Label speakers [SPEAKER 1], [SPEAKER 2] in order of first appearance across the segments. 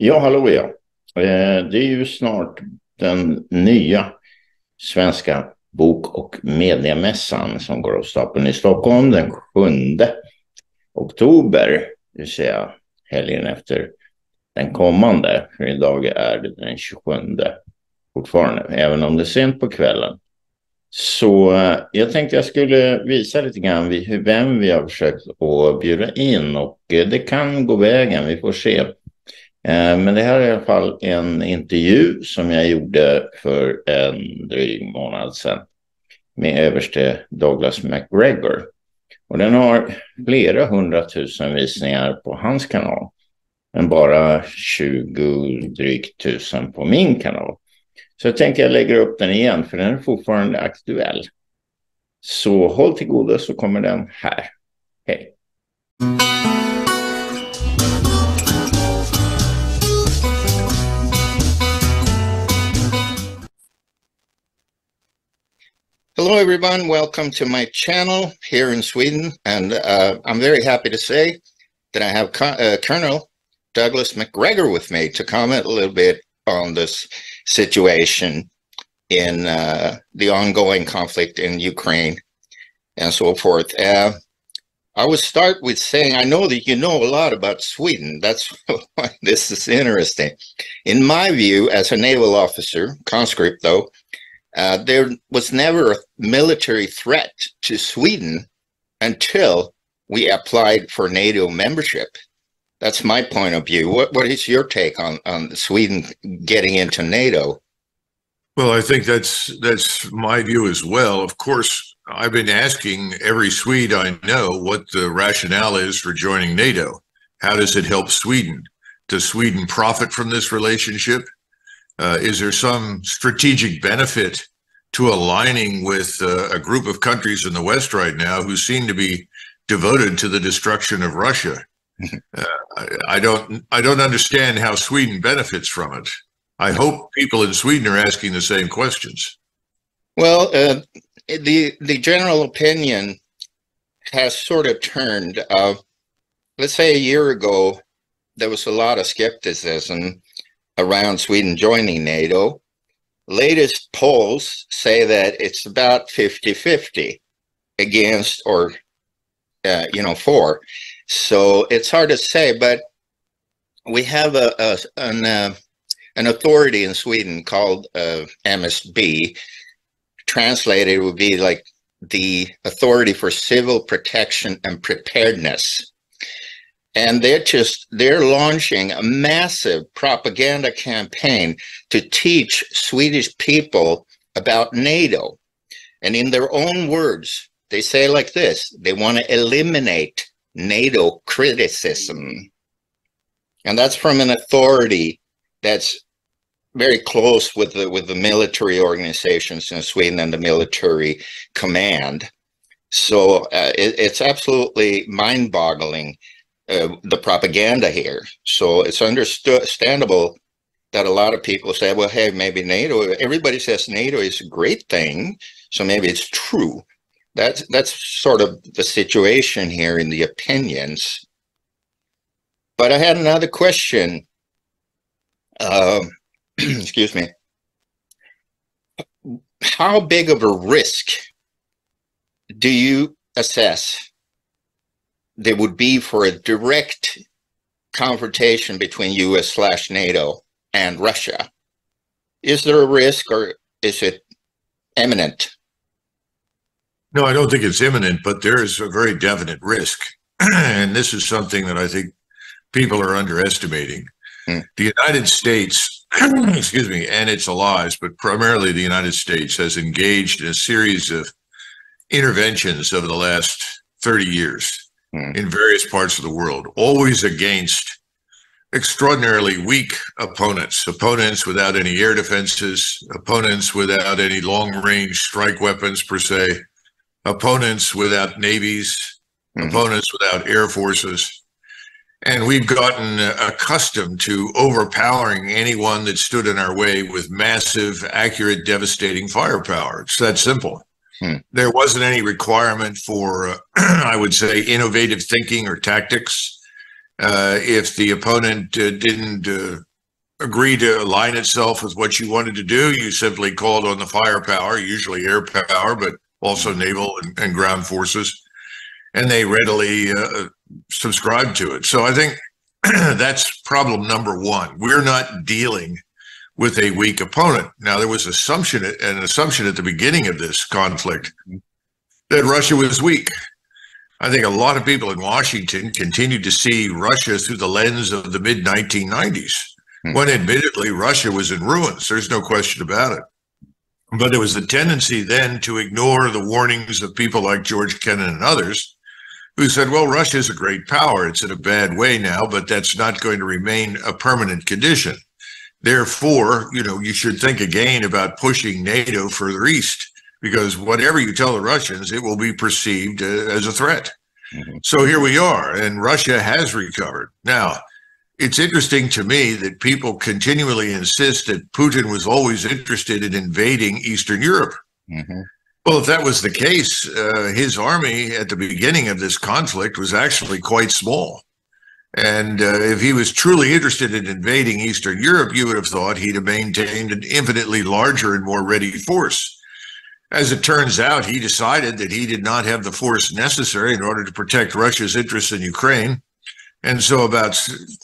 [SPEAKER 1] Ja, hallå ja. Det är ju snart den nya svenska bok- och mediemässan som går av stapeln i Stockholm den 7 oktober, det vill säga helgen efter den kommande. För idag är det den 27 fortfarande, även om det är sent på kvällen. Så jag tänkte jag skulle visa lite grann vem vi har försökt att bjuda in, och det kan gå vägen, vi får se. Men det här är i alla fall en intervju som jag gjorde för en dryg månad sedan med överste Macgregor. Och den har flera 100 000 visningar på hans kanal, men bara 20 drygt tusen på min kanal. Så jag tänkte jag lägger upp den igen, för den är fortfarande aktuell. Så håll till goda, så kommer den här. Hej! Hello everyone, welcome to my channel here in Sweden, and I'm very happy to say that I have Colonel Macgregor with me to comment a little bit on this situation in the ongoing conflict in Ukraine and so forth. I will start with saying I know that you know a lot about Sweden. That's why this is interesting. In my view, as a naval officer, conscript though, there was never a military threat to Sweden until we applied for NATO membership. That's my point of view. What is your take on Sweden getting into NATO?
[SPEAKER 2] Well, I think that's my view as well. Of course, I've been asking every Swede I know what the rationale is for joining NATO. How does it help Sweden? Does Sweden profit from this relationship? Is there some strategic benefit to aligning with a group of countries in the West right now who seem to be devoted to the destruction of Russia? I don't understand how Sweden benefits from it. I hope people in Sweden are asking the same questions.
[SPEAKER 1] Well, the general opinion has sort of turned. Let's say a year ago, there was a lot of skepticism around Sweden joining NATO. Latest polls say that it's about 50-50 against or, for. So it's hard to say, but we have an authority in Sweden called MSB. Translated would be like the Authority for Civil Protection and Preparedness. And they're launching a massive propaganda campaign to teach Swedish people about NATO. And in their own words, they say like this: they want to eliminate NATO criticism. And that's from an authority that's very close with the military organizations in Sweden and the military command. So it's absolutely mind-boggling, the propaganda here. So it's understandable that a lot of people say, well, hey, maybe NATO, everybody says NATO is a great thing, so maybe it's true. That's sort of the situation here in the opinions. But I had another question. Excuse me. How big of a risk do you assess there would be for a direct confrontation between US/NATO and Russia? Is there a risk, or is it imminent?
[SPEAKER 2] No, I don't think it's imminent, but there is a very definite risk. And this is something that I think people are underestimating. The United States, excuse me, and its allies, but primarily the United States, has engaged in a series of interventions over the last 30 years in various parts of the world, always against extraordinarily weak opponents without any air defenses, opponents without any long-range strike weapons per se, opponents without navies, opponents without air forces. And we've gotten accustomed to overpowering anyone that stood in our way with massive, accurate, devastating firepower. It's that simple. There wasn't any requirement for, I would say, innovative thinking or tactics. If the opponent didn't agree to align itself with what you wanted to do, you simply called on the firepower, usually air power, but also naval and ground forces, and they readily subscribed to it. So I think that's problem number one. We're not dealing with a weak opponent. Now, there was an assumption at the beginning of this conflict that Russia was weak. I think a lot of people in Washington continued to see Russia through the lens of the mid-1990s, when admittedly Russia was in ruins. There's no question about it. But there was a tendency then to ignore the warnings of people like George Kennan and others who said, well, Russia is a great power. It's in a bad way now, but that's not going to remain a permanent condition. Therefore, you should think again about pushing NATO further east, because whatever you tell the Russians, it will be perceived as a threat. So here we are, and Russia has recovered. Now, it's interesting to me that people continually insist that Putin was always interested in invading Eastern Europe. Well, if that was the case, his army at the beginning of this conflict was actually quite small. And if he was truly interested in invading Eastern Europe, you would have thought he'd have maintained an infinitely larger and more ready force. As it turns out, he decided that he did not have the force necessary in order to protect Russia's interests in Ukraine. And so about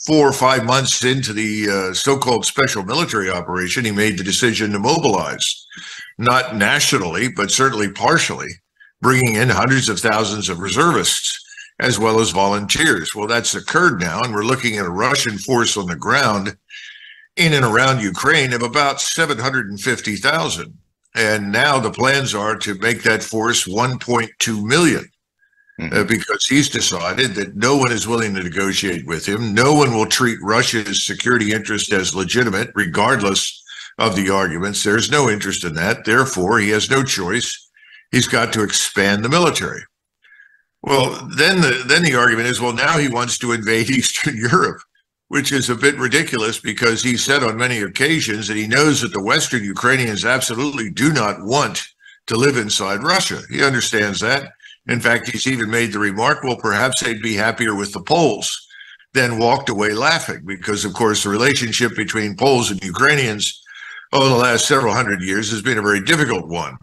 [SPEAKER 2] 4 or 5 months into the so-called special military operation, he made the decision to mobilize, not nationally, but certainly partially, bringing in hundreds of thousands of reservists as well as volunteers. Well, that's occurred now, and we're looking at a Russian force on the ground in and around Ukraine of about 750,000. And now the plans are to make that force 1.2 million. Because he's decided that no one is willing to negotiate with him. No one will treat Russia's security interest as legitimate, regardless of the arguments. There's no interest in that. Therefore, he has no choice. He's got to expand the military. Well, then the argument is, well, now he wants to invade Eastern Europe, which is a bit ridiculous, because he said on many occasions that he knows that the Western Ukrainians absolutely do not want to live inside Russia. He understands that. In fact, he's even made the remark, well, perhaps they'd be happier with the Poles, then walked away laughing, because, of course, the relationship between Poles and Ukrainians over the last several hundred years has been a very difficult one.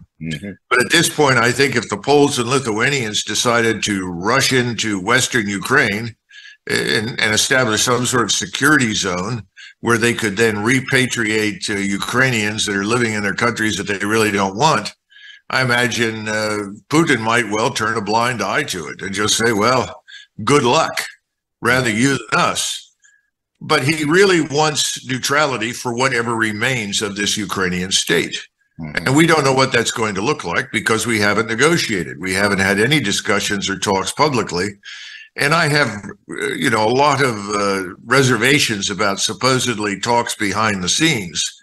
[SPEAKER 2] But at this point, I think if the Poles and Lithuanians decided to rush into Western Ukraine and establish some sort of security zone where they could then repatriate Ukrainians that are living in their countries that they really don't want, I imagine Putin might well turn a blind eye to it and just say, well, good luck, rather you than us. But he really wants neutrality for whatever remains of this Ukrainian state. And we don't know what that's going to look like, because we haven't negotiated. We haven't had any discussions or talks publicly. And I have, a lot of reservations about supposedly talks behind the scenes,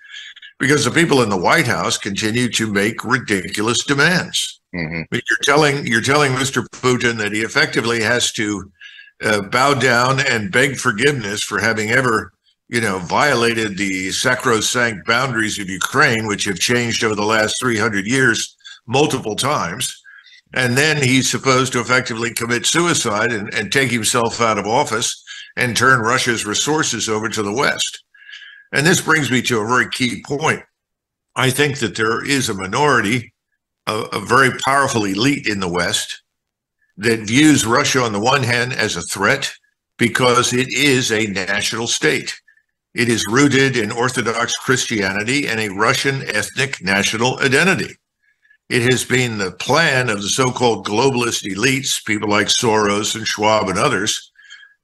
[SPEAKER 2] because the people in the White House continue to make ridiculous demands. You're telling Mr. Putin that he effectively has to bow down and beg forgiveness for having ever, violated the sacrosanct boundaries of Ukraine, which have changed over the last 300 years multiple times. And then he's supposed to effectively commit suicide and take himself out of office and turn Russia's resources over to the West. And this brings me to a very key point. I think that there is a minority, a very powerful elite in the West, that views Russia on the one hand as a threat because it is a national state. It is rooted in Orthodox Christianity and a Russian ethnic national identity. It has been the plan of the so-called globalist elites, people like Soros and Schwab and others,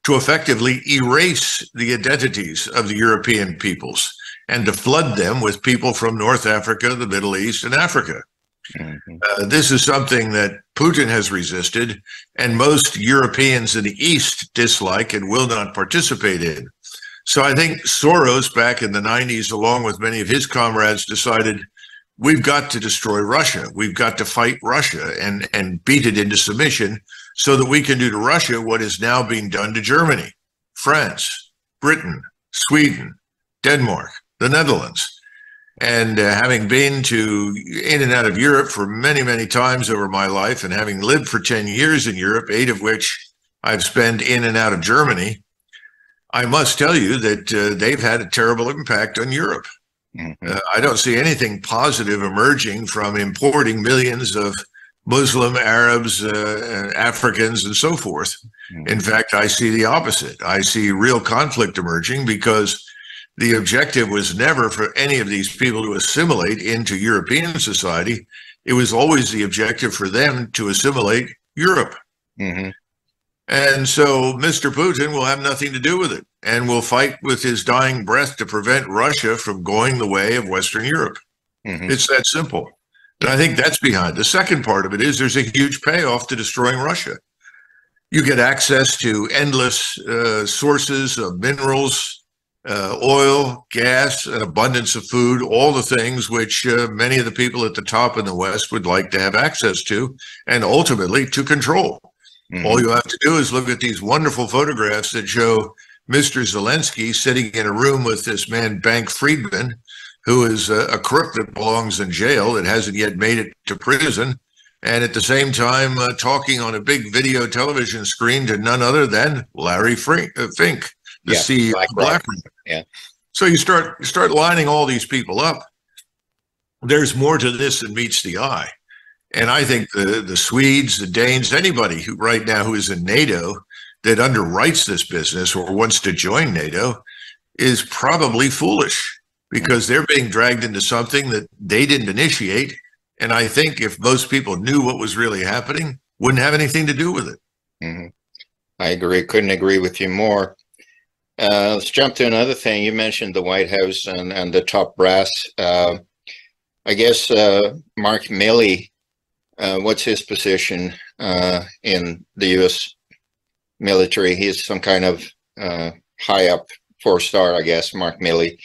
[SPEAKER 2] to effectively erase the identities of the European peoples and to flood them with people from North Africa, the Middle East, and Africa. This is something that Putin has resisted, and most Europeans in the East dislike and will not participate in. So I think Soros back in the 90s, along with many of his comrades, decided we've got to destroy Russia. We've got to fight Russia and beat it into submission so that we can do to Russia what is now being done to Germany, France, Britain, Sweden, Denmark, the Netherlands. And having been in and out of Europe for many, many times over my life, and having lived for 10 years in Europe, 8 of which I've spent in and out of Germany, I must tell you that they've had a terrible impact on Europe. I don't see anything positive emerging from importing millions of Muslim, Arabs, Africans, and so forth. In fact, I see the opposite. I see real conflict emerging because the objective was never for any of these people to assimilate into European society. It was always the objective for them to assimilate Europe. And so Mr. Putin will have nothing to do with it and will fight with his dying breath to prevent Russia from going the way of Western Europe. It's that simple. And I think that's behind. The second part of it is there's a huge payoff to destroying Russia. You get access to endless sources of minerals, oil, gas, an abundance of food, all the things which many of the people at the top in the West would like to have access to and ultimately to control. All you have to do is look at these wonderful photographs that show Mr. Zelensky sitting in a room with this man, Bank Friedman, who is a crook that belongs in jail that hasn't yet made it to prison, and at the same time talking on a big video television screen to none other than Larry Fink, the CEO of BlackRock. So you start lining all these people up. There's more to this than meets the eye. And I think the Swedes, the Danes, anybody who right now who is in NATO that underwrites this business or wants to join NATO is probably foolish because they're being dragged into something that they didn't initiate. And I think if most people knew what was really happening, wouldn't have anything to do with it.
[SPEAKER 1] I agree. Couldn't agree with you more. Let's jump to another thing. You mentioned the White House and the top brass. I guess Mark Milley, what's his position in the U.S. military? He's some kind of high up 4-star, I guess, Mark Milley.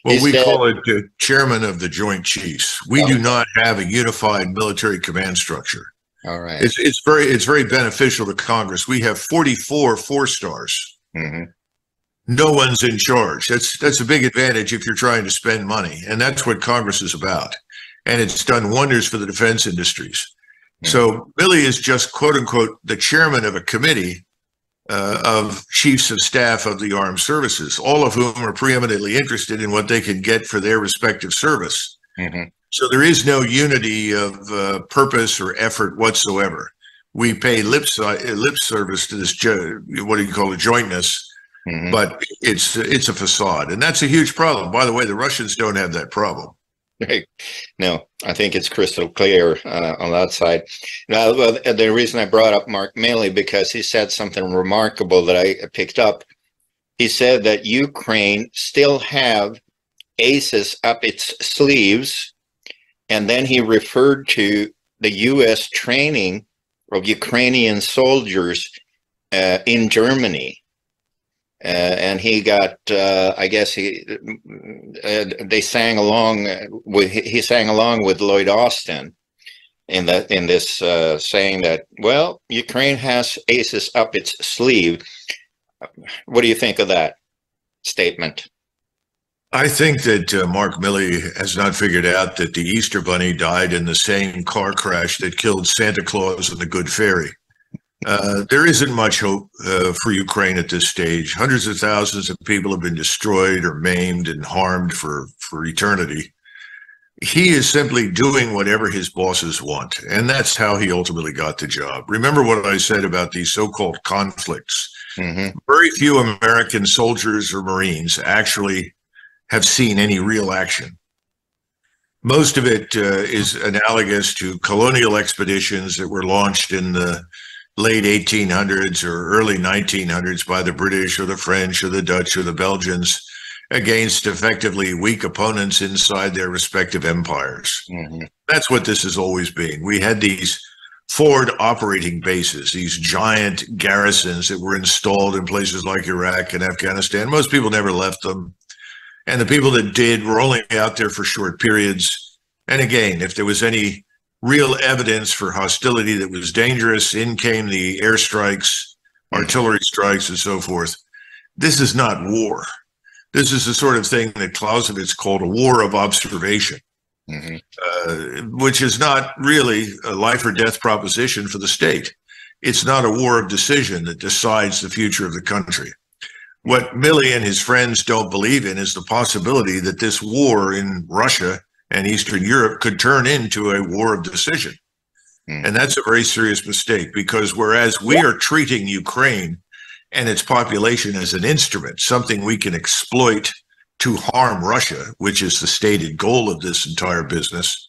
[SPEAKER 2] Well, we call it the chairman of the Joint Chiefs. We do not have a unified military command structure.
[SPEAKER 1] All right.
[SPEAKER 2] It's very beneficial to Congress. We have 44 4-stars. No one's in charge. That's a big advantage if you're trying to spend money. And that's what Congress is about. And it's done wonders for the defense industries. So Milley is just, quote unquote, the chairman of a committee of chiefs of staff of the armed services, all of whom are preeminently interested in what they can get for their respective service. So there is no unity of purpose or effort whatsoever. We pay lip service to this, what do you call it, jointness, but it's a facade. And that's a huge problem. By the way, the Russians don't have that problem.
[SPEAKER 1] No, I think it's crystal clear on that side. Now, the reason I brought up Mark Milley, because he said something remarkable that I picked up. He said that Ukraine still have aces up its sleeves, and then he referred to the U.S. training of Ukrainian soldiers in Germany. And he got, I guess they sang along with, he sang along with Lloyd Austin in this saying that, well, Ukraine has aces up its sleeve. What do you think of that statement?
[SPEAKER 2] I think that Mark Milley has not figured out that the Easter Bunny died in the same car crash that killed Santa Claus and the Good Fairy. There isn't much hope for Ukraine at this stage. Hundreds of thousands of people have been destroyed or maimed and harmed for eternity. He is simply doing whatever his bosses want, and that's how he ultimately got the job. Remember what I said about these so-called conflicts. Very few American soldiers or Marines actually have seen any real action. Most of it is analogous to colonial expeditions that were launched in the late 1800s or early 1900s by the British or the French or the Dutch or the Belgians against effectively weak opponents inside their respective empires. That's what this has always been. We had these forward operating bases, these giant garrisons that were installed in places like Iraq and Afghanistan. Most people never left them. And the people that did were only out there for short periods. And again, if there was any real evidence for hostility that was dangerous, in came the airstrikes, artillery strikes, and so forth. This is not war. This is the sort of thing that Clausewitz called a war of observation, which is not really a life or death proposition for the state. It's not a war of decision that decides the future of the country. What Milley and his friends don't believe in is the possibility that this war in Russia and Eastern Europe could turn into a war of decision. And that's a very serious mistake, because whereas we are treating Ukraine and its population as an instrument, something we can exploit to harm Russia, which is the stated goal of this entire business,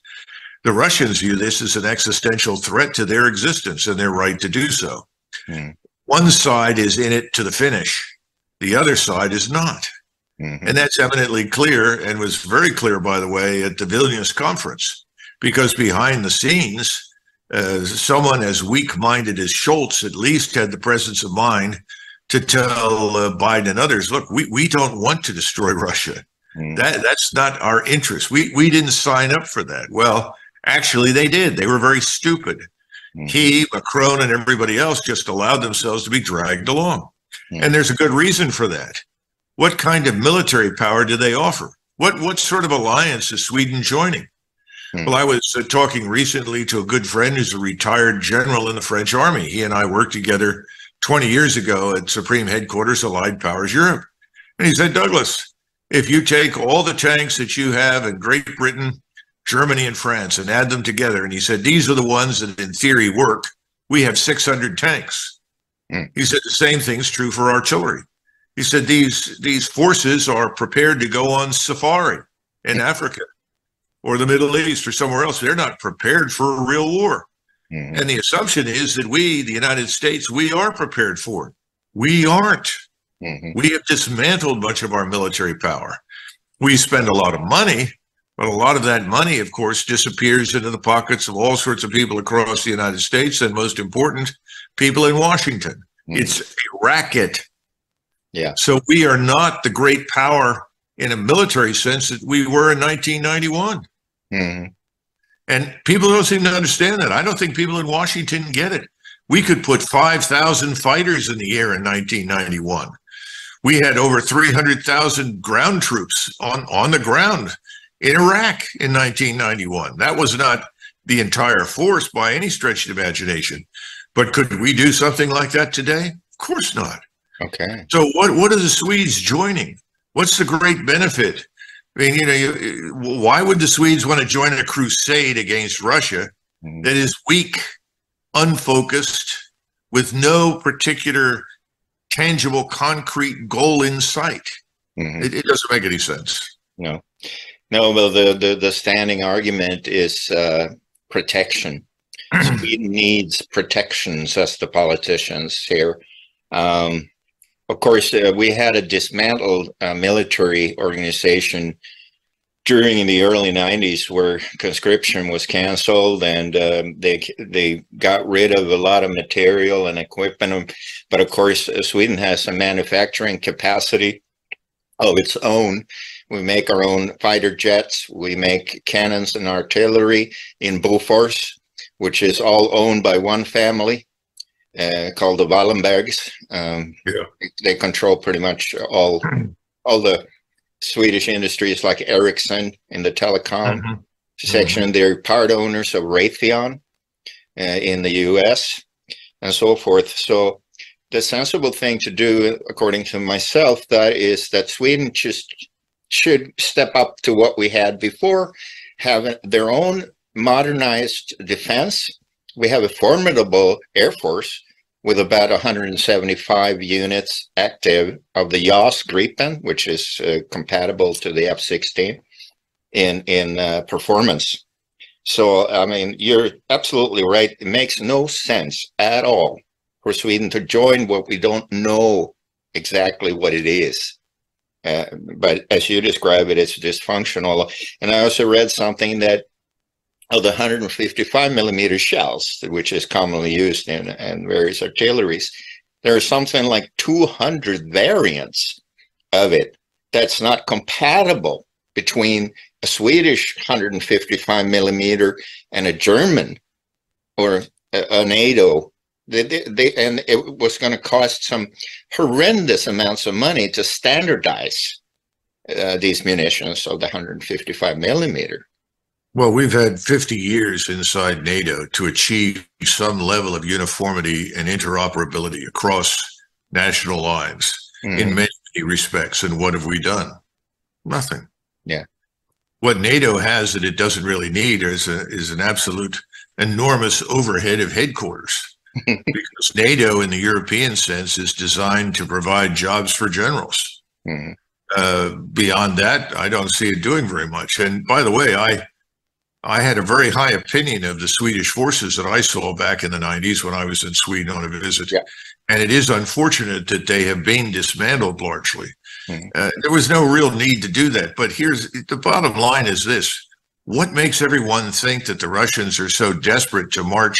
[SPEAKER 2] the Russians view this as an existential threat to their existence and their right to do so. One side is in it to the finish. The other side is not. And that's eminently clear, and was very clear, by the way, at the Vilnius conference, because behind the scenes, someone as weak-minded as Schultz at least had the presence of mind to tell Biden and others, look, we don't want to destroy Russia. That's not our interest. We didn't sign up for that. Well, actually, they did. They were very stupid. He, Macron, and everybody else just allowed themselves to be dragged along. And there's a good reason for that. What kind of military power do they offer? What sort of alliance is Sweden joining? Well, I was talking recently to a good friend who's a retired general in the French army. He and I worked together 20 years ago at Supreme Headquarters Allied Powers Europe. And he said, Douglas, if you take all the tanks that you have in Great Britain, Germany, and France and add them together, and he said, these are the ones that in theory work, we have 600 tanks. He said the same thing's true for artillery. He said these forces are prepared to go on safari in Africa or the Middle East or somewhere else. They're not prepared for a real war. And the assumption is that we, the United States, we are prepared for it. We aren't. We have dismantled much of our military power. We spend a lot of money, but a lot of that money, of course, disappears into the pockets of all sorts of people across the United States, and most important, people in Washington. It's a racket. So we are not the great power in a military sense that we were in 1991. And people don't seem to understand that. I don't think people in Washington get it. We could put 5,000 fighters in the air in 1991. We had over 300,000 ground troops on the ground in Iraq in 1991. That was not the entire force by any stretch of imagination. But could we do something like that today? Of course not.
[SPEAKER 1] Okay.
[SPEAKER 2] So what are the Swedes joining? What's the great benefit? I mean, why would the Swedes want to join a crusade against Russia that is weak, unfocused, with no particular tangible, concrete goal in sight? It doesn't make any sense.
[SPEAKER 1] No. Well, the standing argument is protection. Sweden needs protection, says the politicians here. Of course, we had a dismantled military organization during the early 90s where conscription was canceled, and they got rid of a lot of material and equipment. But of course, Sweden has a manufacturing capacity of its own. We make our own fighter jets. We make cannons and artillery in Bofors, which is all owned by one family. Called the Wallenbergs. They control pretty much all the Swedish industries, like Ericsson in the telecom section. They're part owners of Raytheon in the US and so forth. So the sensible thing to do, according to myself, that is that Sweden just should step up to what we had before, have their own modernized defense. We have a formidable Air Force with about 175 units active of the JAS Gripen, which is compatible to the F-16 in performance. So, I mean, you're absolutely right. It makes no sense at all for Sweden to join what we don't know exactly what it is. But as you describe it, it's dysfunctional. And I also read something that of the 155 millimeter shells, which is commonly used in various artilleries, there are something like 200 variants of it that's not compatible between a Swedish 155 millimeter and a German or a NATO. And it was going to cost some horrendous amounts of money to standardize these munitions of the 155 millimeter.
[SPEAKER 2] Well, we've had 50 years inside NATO to achieve some level of uniformity and interoperability across national lines in many many respects. And what have we done? Nothing.
[SPEAKER 1] Yeah.
[SPEAKER 2] What NATO has that it doesn't really need is an absolute enormous overhead of headquarters. Because NATO, in the European sense, is designed to provide jobs for generals.
[SPEAKER 1] Mm-hmm.
[SPEAKER 2] Beyond that, I don't see it doing very much. And by the way, I had a very high opinion of the Swedish forces that I saw back in the 90s when I was in Sweden on a visit.
[SPEAKER 1] Yeah.
[SPEAKER 2] And it is unfortunate that they have been dismantled largely.
[SPEAKER 1] Mm-hmm.
[SPEAKER 2] There was no real need to do that. But here's the bottom line is this. What makes everyone think that the Russians are so desperate to march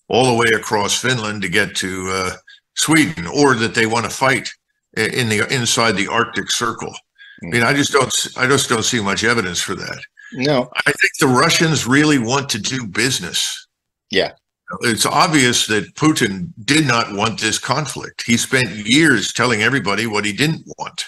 [SPEAKER 2] all the way across Finland to get to Sweden, or that they want to fight inside the Arctic Circle? I mean, I just don't see much evidence for that.
[SPEAKER 1] No,
[SPEAKER 2] I think the Russians really want to do business.
[SPEAKER 1] Yeah.
[SPEAKER 2] It's obvious that Putin did not want this conflict. He spent years telling everybody what he didn't want,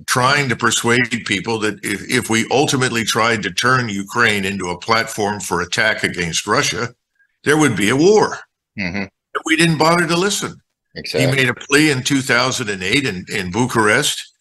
[SPEAKER 2] trying to persuade people that if we ultimately tried to turn Ukraine into a platform for attack against Russia, there would be a war.
[SPEAKER 1] Mm-hmm.
[SPEAKER 2] But we didn't bother to listen.
[SPEAKER 1] Exactly.
[SPEAKER 2] He made a plea in 2008 in Bucharest.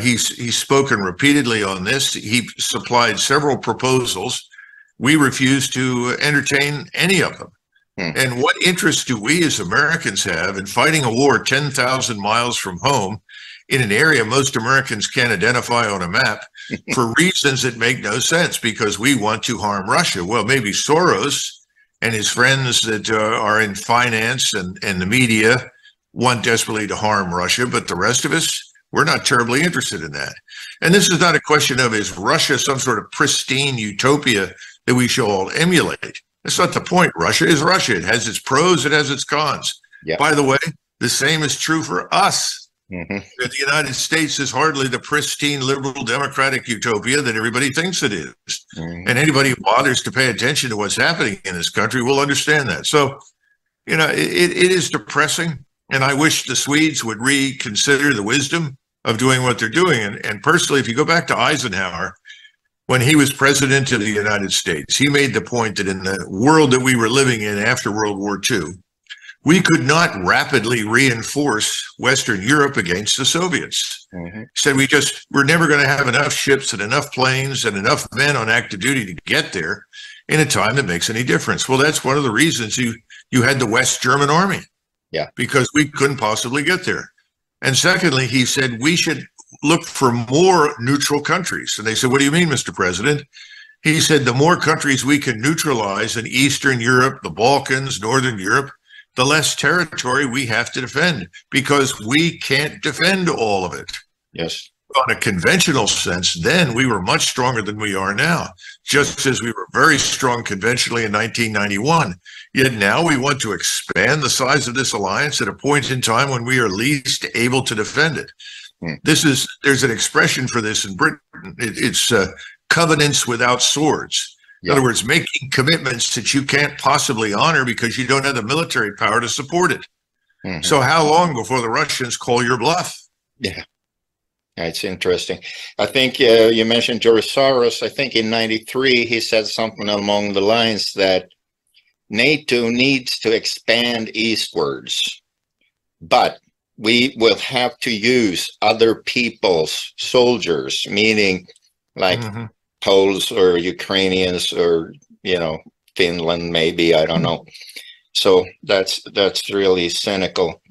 [SPEAKER 2] He's spoken repeatedly on this. He supplied several proposals. We refused to entertain any of them. And what interest do we as Americans have in fighting a war 10,000 miles from home in an area most Americans can't identify on a map for reasons that make no sense because we want to harm Russia? Well, maybe Soros and his friends that are in finance and the media want desperately to harm Russia, but the rest of us, we're not terribly interested in that. And this is not a question of, is Russia some sort of pristine utopia that we should all emulate? That's not the point. Russia is Russia. It has its pros, it has its cons.
[SPEAKER 1] Yeah.
[SPEAKER 2] By the way, the same is true for us.
[SPEAKER 1] Mm-hmm.
[SPEAKER 2] The United States is hardly the pristine liberal democratic utopia that everybody thinks it is.
[SPEAKER 1] Mm-hmm.
[SPEAKER 2] And anybody who bothers to pay attention to what's happening in this country will understand that. So, you know, it is depressing. And I wish the Swedes would reconsider the wisdom of doing what they're doing. And personally, if you go back to Eisenhower, when he was president of the United States, he made the point that in the world that we were living in after World War II, we could not rapidly reinforce Western Europe against the Soviets.
[SPEAKER 1] Mm-hmm.
[SPEAKER 2] He said we're never going to have enough ships and enough planes and enough men on active duty to get there in a time that makes any difference. Well, that's one of the reasons you had the West German army.
[SPEAKER 1] Yeah.
[SPEAKER 2] Because we couldn't possibly get there. And secondly, he said we should look for more neutral countries. And they said, what do you mean, Mr. President? He said, the more countries we can neutralize in Eastern Europe, the Balkans, Northern Europe, the less territory we have to defend, because we can't defend all of it.
[SPEAKER 1] Yes.
[SPEAKER 2] On a conventional sense, then we were much stronger than we are now, just as we were very strong conventionally in 1991. Yet now we want to expand the size of this alliance at a point in time when we are least able to defend it. There's an expression for this in Britain. It's covenants without swords. In other words, making commitments that you can't possibly honor because you don't have the military power to support it. Mm-hmm. So how long before the Russians call your bluff?
[SPEAKER 1] Yeah. It's interesting. I think you mentioned George Soros. I think in '93, he said something along the lines that NATO needs to expand eastwards, but we will have to use other people's soldiers, meaning like Poles or Ukrainians or, you know, Finland, maybe, I don't know. So that's really cynical.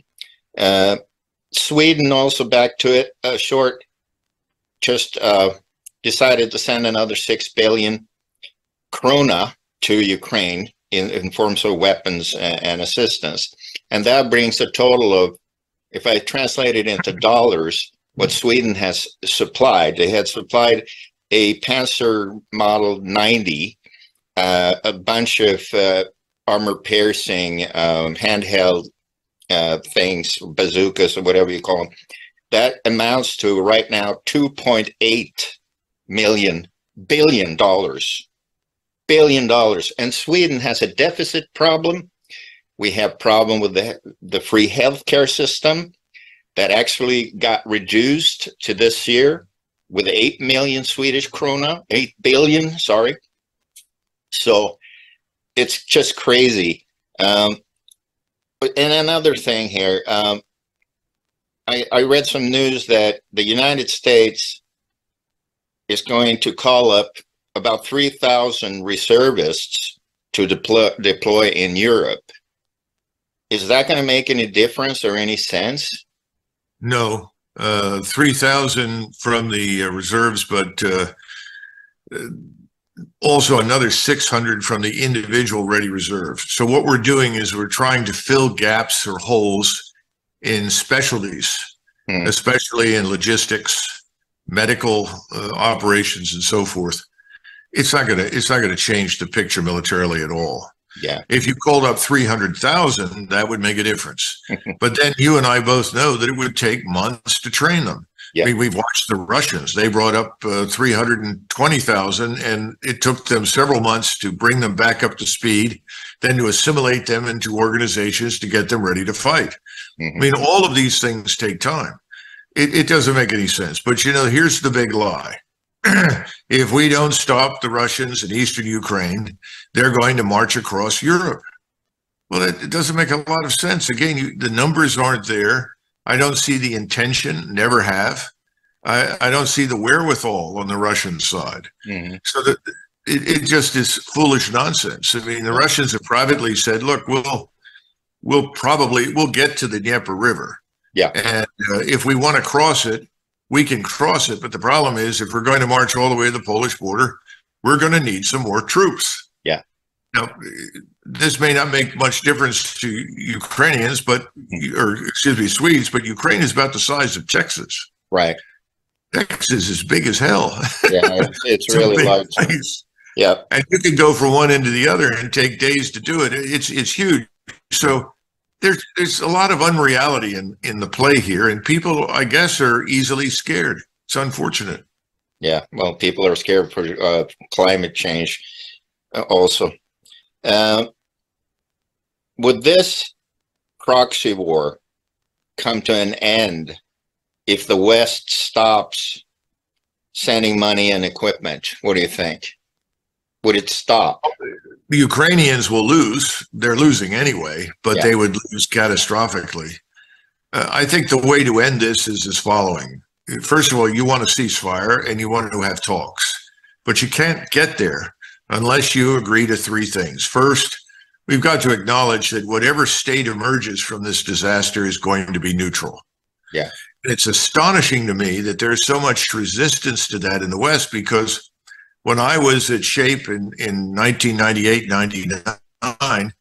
[SPEAKER 1] Sweden also, back to it, just decided to send another 6 billion krona to Ukraine in forms of weapons and assistance. And that brings a total of, if I translate it into dollars, what Sweden has supplied. They had supplied a Panzer Model 90, a bunch of armor-piercing handheld things, bazookas or whatever you call them. That amounts to right now $2.8 billion. And Sweden has a deficit problem. We have problem with the free healthcare system that actually got reduced to this year with 8 million Swedish krona, 8 billion, sorry. So it's just crazy. And another thing here, I read some news that the United States is going to call up about 3,000 reservists to deploy in Europe. Is that going to make any difference or any sense?
[SPEAKER 2] No, 3,000 from the reserves, but also another 600 from the individual ready reserve. So what we're doing is we're trying to fill gaps or holes in specialties, especially in logistics, medical operations, and so forth. It's not gonna change the picture militarily at all.
[SPEAKER 1] Yeah.
[SPEAKER 2] If you called up 300,000, that would make a difference. But then you and I both know that it would take months to train them.
[SPEAKER 1] Yeah.
[SPEAKER 2] I mean, we've watched the Russians. They brought up 320,000, and it took them several months to bring them back up to speed, then to assimilate them into organizations to get them ready to fight. I mean, all of these things take time. It doesn't make any sense. But, you know, here's the big lie. If we don't stop the Russians in eastern Ukraine, they're going to march across Europe. Well, it doesn't make a lot of sense. Again, the numbers aren't there. I don't see the intention, never have. I don't see the wherewithal on the Russian side. So that it just is foolish nonsense. I mean, the Russians have privately said, look, we'll get to the Dnieper River.
[SPEAKER 1] Yeah.
[SPEAKER 2] And if we want to cross it, we can cross it. But the problem is, if we're going to march all the way to the Polish border, we're going to need some more troops.
[SPEAKER 1] Yeah.
[SPEAKER 2] Now, this may not make much difference to Ukrainians, Swedes, but Ukraine is about the size of Texas.
[SPEAKER 1] Right.
[SPEAKER 2] Texas is big as hell.
[SPEAKER 1] Yeah, it's really large.
[SPEAKER 2] Place.
[SPEAKER 1] Yeah.
[SPEAKER 2] And you can go from one end to the other and take days to do it. It's huge. So there's a lot of unreality in the play here, and people, I guess, are easily scared. It's unfortunate.
[SPEAKER 1] Yeah, well, people are scared for climate change also. Would this proxy war come to an end if the West stops sending money and equipment? What do you think? Would it stop?
[SPEAKER 2] The Ukrainians will lose. They're losing anyway, but they would lose catastrophically. I think the way to end this is as following. First of all, you want a ceasefire and you want to have talks, but you can't get there unless you agree to three things. First, we've got to acknowledge that whatever state emerges from this disaster is going to be neutral.
[SPEAKER 1] Yeah.
[SPEAKER 2] It's astonishing to me that there's so much resistance to that in the West, because when I was at SHAPE in 1998, 99,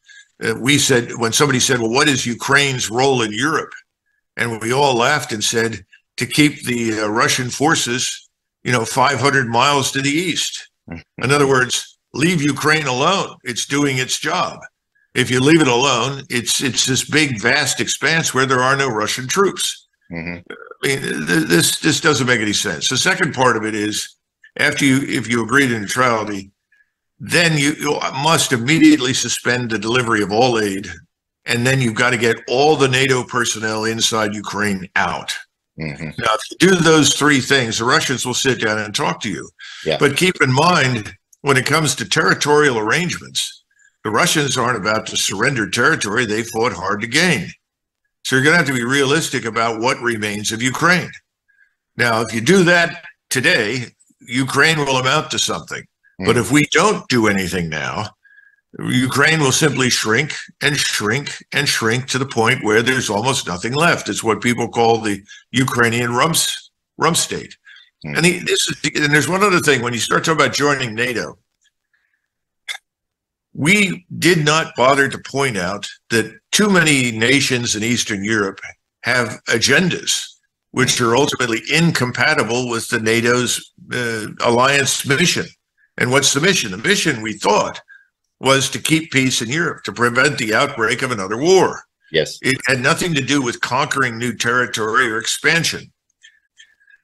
[SPEAKER 2] we said, when somebody said, well, what is Ukraine's role in Europe? And we all laughed and said, to keep the Russian forces, 500 miles to the east. In other words, leave Ukraine alone. It's doing its job. If you leave it alone, it's this big, vast expanse where there are no Russian troops. I mean, this doesn't make any sense. The second part of it is, if you agree to neutrality, then you must immediately suspend the delivery of all aid, and then you've got to get all the NATO personnel inside Ukraine out. Now, if you do those three things, the Russians will sit down and talk to you.
[SPEAKER 1] Yeah.
[SPEAKER 2] But keep in mind, when it comes to territorial arrangements, the Russians aren't about to surrender territory they fought hard to gain. So you're going to have to be realistic about what remains of Ukraine. Now, if you do that today, Ukraine will amount to something. But if we don't do anything now, Ukraine will simply shrink and shrink and shrink to the point where there's almost nothing left. It's what people call the Ukrainian rump state. And there's one other thing. When you start talking about joining NATO, we did not bother to point out that too many nations in Eastern Europe have agendas which are ultimately incompatible with the NATO's alliance mission. And what's the mission? The mission, we thought, was to keep peace in Europe, to prevent the outbreak of another war.
[SPEAKER 1] Yes.
[SPEAKER 2] It had nothing to do with conquering new territory or expansion.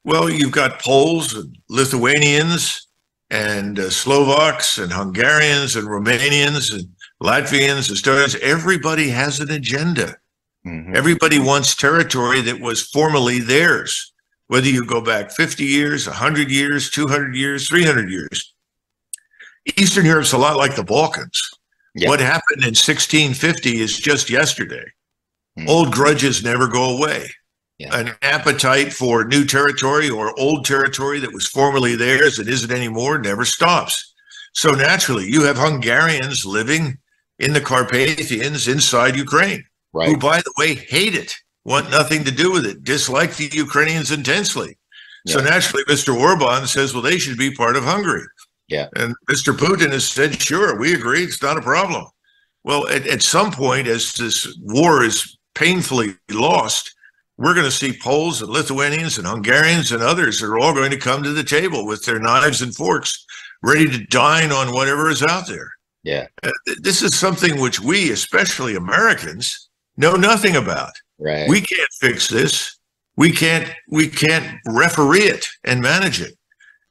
[SPEAKER 2] Well, you've got Poles and Lithuanians and Slovaks and Hungarians and Romanians and Latvians and Estonians. Everybody has an agenda. Everybody wants territory that was formerly theirs, whether you go back 50 years, 100 years, 200 years, 300 years. Eastern Europe's a lot like the Balkans. Yeah. What happened in 1650 is just yesterday. Old grudges never go away. an appetite for new territory or old territory that was formerly theirs that isn't anymore never stops. So naturally, you have Hungarians living in the Carpathians inside Ukraine, who, by the way, hate it, want nothing to do with it, dislike the Ukrainians intensely. So naturally, Mr. Orban says, well, they should be part of Hungary. And Mr. Putin has said, sure, we agree, it's not a problem. Well, at some point, as this war is painfully lost, we're going to see Poles and Lithuanians and Hungarians and others are all going to come to the table with their knives and forks, ready to dine on whatever is out there. This is something which we, especially Americans, know nothing about. We can't fix this. We can't referee it and manage it.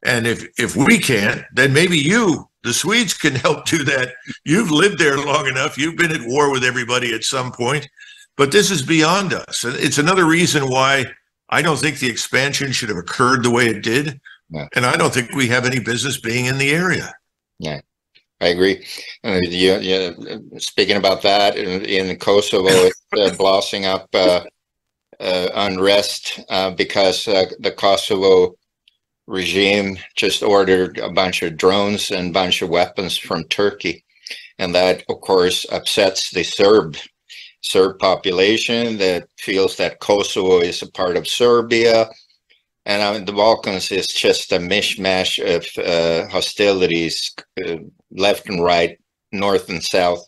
[SPEAKER 2] And if we can't, then maybe you, the Swedes, can help do that. You've lived there long enough. You've been at war with everybody at some point. But this is beyond us. And it's another reason why I don't think the expansion should have occurred the way it did. And I don't think we have any business being in the area.
[SPEAKER 1] I agree. Speaking about that, in Kosovo, it's blossoming up unrest because the Kosovo regime just ordered a bunch of drones and a bunch of weapons from Turkey. And that, of course, upsets the Serb population that feels that Kosovo is a part of Serbia. And the Balkans is just a mishmash of hostilities, left and right, north and south.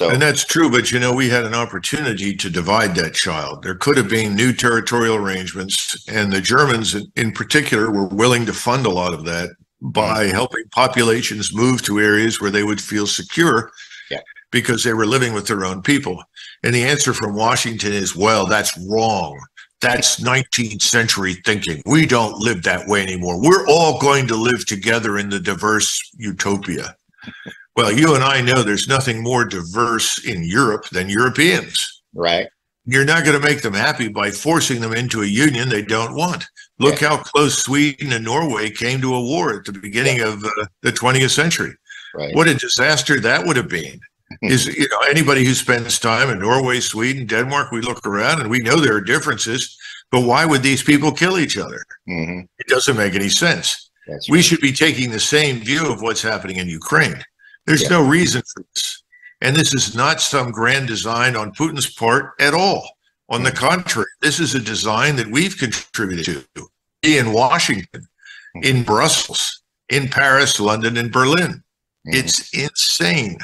[SPEAKER 1] And
[SPEAKER 2] that's true, but we had an opportunity to divide that child. There could have been new territorial arrangements, and the Germans in particular were willing to fund a lot of that by helping populations move to areas where they would feel secure because they were living with their own people. And the answer from Washington is, well, that's wrong. That's 19th century thinking. We don't live that way anymore. We're all going to live together in the diverse utopia. Well, you and I know there's nothing more diverse in Europe than Europeans. You're not going to make them happy by forcing them into a union they don't want. Look how close Sweden and Norway came to a war at the beginning of the 20th century. What a disaster that would have been. Is anybody who spends time in Norway, Sweden, Denmark, we look around and we know there are differences, but why would these people kill each other? It doesn't make any sense. We should be taking the same view of what's happening in Ukraine. There's no reason for this. And this is not some grand design on Putin's part at all. On the contrary, this is a design that we've contributed to in Washington, in Brussels, in Paris, London, and Berlin. It's insane.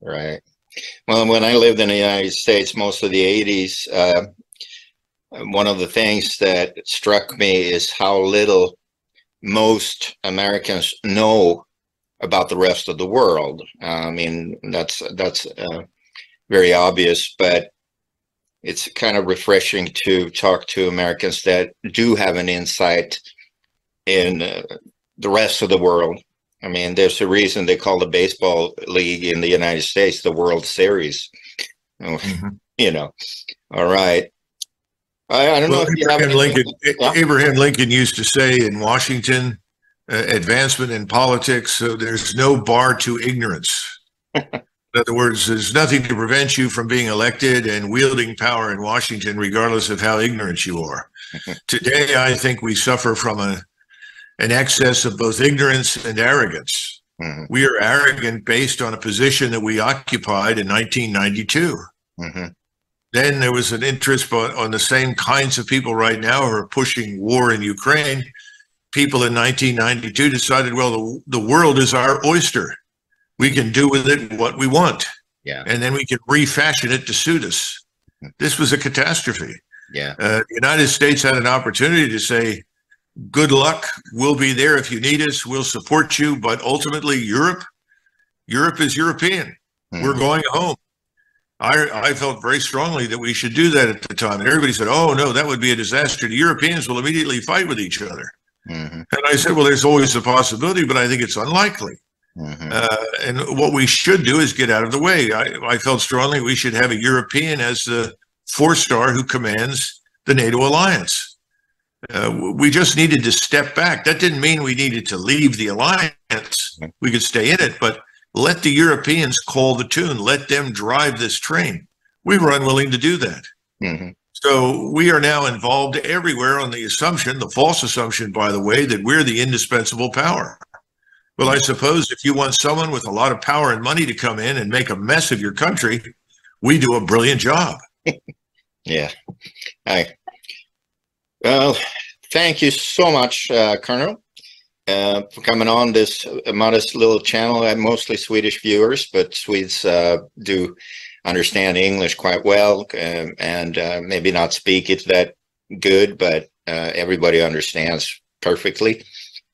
[SPEAKER 1] Well, when I lived in the United States, most of the 80s, one of the things that struck me is how little most Americans know about the rest of the world. I mean, that's very obvious, but it's kind of refreshing to talk to Americans that do have an insight in the rest of the world. I mean, there's a reason they call the baseball league in the United States the World Series. All right. I don't know if you have
[SPEAKER 2] Abraham Lincoln used to say in Washington, advancement in politics, so there's no bar to ignorance. In other words, there's nothing to prevent you from being elected and wielding power in Washington, regardless of how ignorant you are. Today, I think we suffer from an excess of both ignorance and arrogance. We are arrogant based on a position that we occupied in 1992. Then there was an interest on the same kinds of people right now who are pushing war in Ukraine. People in 1992 decided, well, the world is our oyster. We can do with it what we want. And then we can refashion it to suit us. This was a catastrophe. The United States had an opportunity to say, good luck, we'll be there if you need us, we'll support you, but ultimately Europe is European. We're going home. I felt very strongly that we should do that at the time. And everybody said, oh, no, that would be a disaster. The Europeans will immediately fight with each other. And I said, well, there's always a possibility, but I think it's unlikely. And what we should do is get out of the way. I felt strongly we should have a European as the four-star who commands the NATO alliance. We just needed to step back. That didn't mean we needed to leave the alliance. We could stay in it, but let the Europeans call the tune. Let them drive this train. We were unwilling to do that. So we are now involved everywhere on the assumption, the false assumption, by the way, that we're the indispensable power. Well, I suppose if you want someone with a lot of power and money to come in and make a mess of your country, we do a brilliant job.
[SPEAKER 1] Yeah. Well, thank you so much, Colonel, for coming on this modest little channel. I have mostly Swedish viewers, but Swedes do understand English quite well, and maybe not speak it that good, but everybody understands perfectly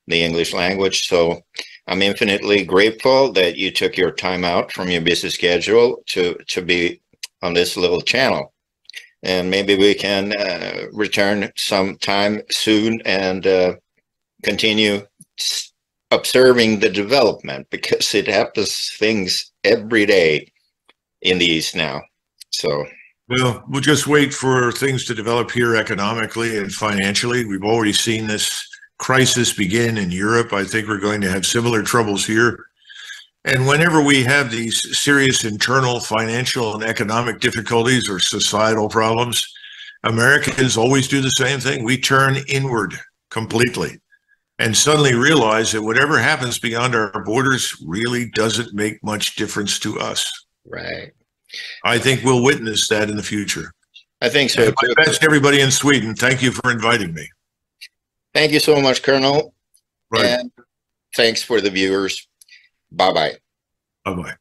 [SPEAKER 1] the English language. So I'm infinitely grateful that you took your time out from your busy schedule to be on this little channel. And maybe we can return sometime soon and continue observing the development, because it happens things every day in the East now. So,
[SPEAKER 2] well, we'll just wait for things to develop here economically and financially. We've already seen this crisis begin in Europe. I think we're going to have similar troubles here. And whenever we have these serious internal financial and economic difficulties or societal problems, Americans always do the same thing. We turn inward completely and suddenly realize that whatever happens beyond our borders really doesn't make much difference to us.
[SPEAKER 1] right.
[SPEAKER 2] I think we'll witness that in the future.
[SPEAKER 1] I think so.
[SPEAKER 2] And my best to everybody in Sweden. Thank you for inviting me.
[SPEAKER 1] Thank you so much, Colonel.
[SPEAKER 2] Right.
[SPEAKER 1] And thanks for the viewers. Bye-bye.
[SPEAKER 2] Bye-bye.